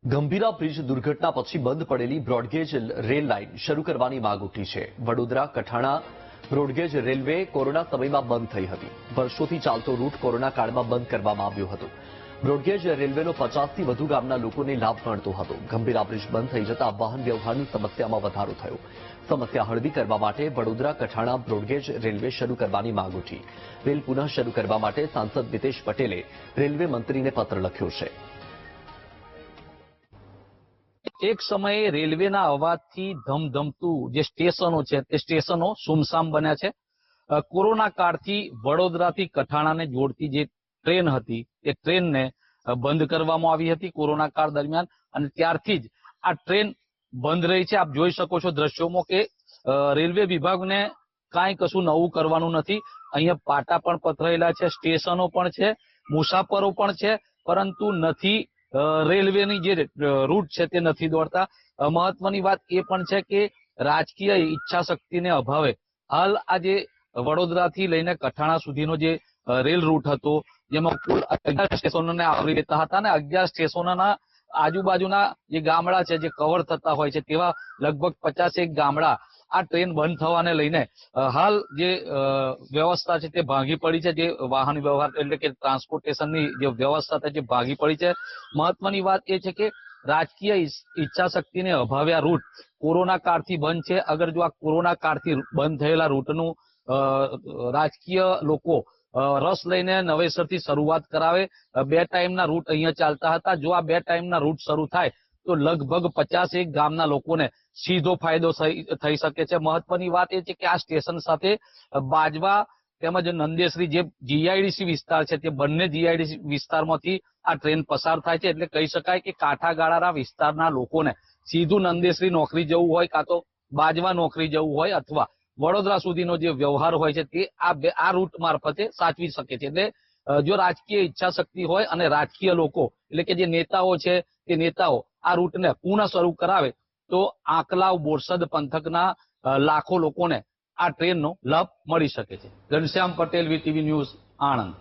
Gambhira bridge દુર્ઘટના પછી બંધ પડેલી બ્રોડગેજ રેલ લાઇન શરૂ કરવાની માંગ ઉઠી છે। Vadodara Kathana broad gauge railway corona સમયમાં બંધ થઈ હતી। વર્ષોથી ચાલતો રૂટ કોરોના કાળમાં બંધ કરવામાં આવ્યો હતો। બ્રોડગેજ રેલવેનો 50થી વધુ ગામના લોકોને લાભ મળતો હતો। ગંભીરા બ્રિજ બંધ થઈ જતા વાહન વ્યવહારની સમસ્યામાં વધારો થયો। સમસ્યા હળવી કરવા માટે વડોદરા કઠાણા બ્રોડગેજ રેલવે શરૂ કરવાની માંગ ઉઠી। રેલ પુનઃ શરૂ કરવા માટે સાંસદ મિતેશ પટેલે રેલવે મંત્રીને પત્ર લખ્યો છે। એક સમયે રેલવેના અવાજથી ધમધમતું જે સ્ટેશનો છે તે સ્ટેશનો સુમસામ બન્યા છે। કોરોના કાળથી વડોદરાથી કઠાણાને જોડતી જે ટ્રેન હતી તે ટ્રેનને બંધ કરવામાં આવી હતી કોરોના કાળ દરમિયાન, અને ત્યારથી જ આ ટ્રેન બંધ રહી છે। આપ જોઈ શકો છો દ્રશ્યોમાં કે રેલવે વિભાગને કાંઈ કશું નવું કરવાનું નથી। અહીંયા પાટા પણ પથરાયેલા છે, સ્ટેશનો પણ છે, મુસાફરો પણ છે, પરંતુ નથી રેલવેની જે રૂટ છે તે નથી દોડતા। મહત્વની વાત એ પણ છે કે રાજકીય ઈચ્છા શક્તિને અભાવે હાલ આ જે વડોદરાથી લઈને કઠાણા સુધીનો જે રેલ રૂટ હતો જેમાં કુલ 11 સ્ટેશનોને આવરી લેતા હતા અને 11 સ્ટેશનોના આજુબાજુના જે ગામડા છે જે કવર થતા હોય છે તેવા લગભગ 51 ગામડા આ ટ્રેન બંધ થવાને લઈને હાલ જે વ્યવસ્થા છે તે ભાંગી પડી છે। જે વાહન વ્યવહાર એટલે કે ટ્રાન્સપોર્ટેશનની જે વ્યવસ્થા છે જે ભાંગી પડી છે। મહત્વની વાત એ છે કે રાજકીય ઈચ્છા શક્તિને અભાવે આ રૂટ કોરોના કાળથી બંધ છે। અગર જો આ કોરોના કાળથી બંધ થયેલા રૂટનું રાજકીય લોકો રસ લઈને નવેસરથી શરૂઆત કરાવે, 2 ટાઈમના રૂટ અહીંયા ચાલતા હતા, જો આ 2 ટાઈમના રૂટ શરૂ થાય તો લગભગ 51 ગામના લોકોને સીધો ફાયદો થઈ શકે છે। મહત્વની વાત એ છે કે આ સ્ટેશન સાથે બાજવા તેમજ નંદેશ્રી જે જીઆઈડીસી વિસ્તાર છે તે બંને જીઆઈડીસી વિસ્તારમાંથી આ ટ્રેન પસાર થાય છે, એટલે કહી શકાય કે કાંઠાગાળાના વિસ્તારના લોકોને સીધું નંદેશ્રી નોકરી જવું હોય કાં તો બાજવા નોકરી જવું હોય અથવા વડોદરા સુધીનો જે વ્યવહાર હોય છે તે આ રૂટ મારફતે સાચવી શકે છે। એટલે જો રાજકીય ઈચ્છા શક્તિ હોય અને રાજકીય લોકો એટલે કે જે નેતાઓ છે તે નેતાઓ આ રૂટને પુનઃ શરૂ કરાવે તો આંકલાવ બોરસદ પંથકના લાખો લોકોને આ ટ્રેનનો લાભ મળી શકે છે। Ghanshyam Patel, VTV news, Anand.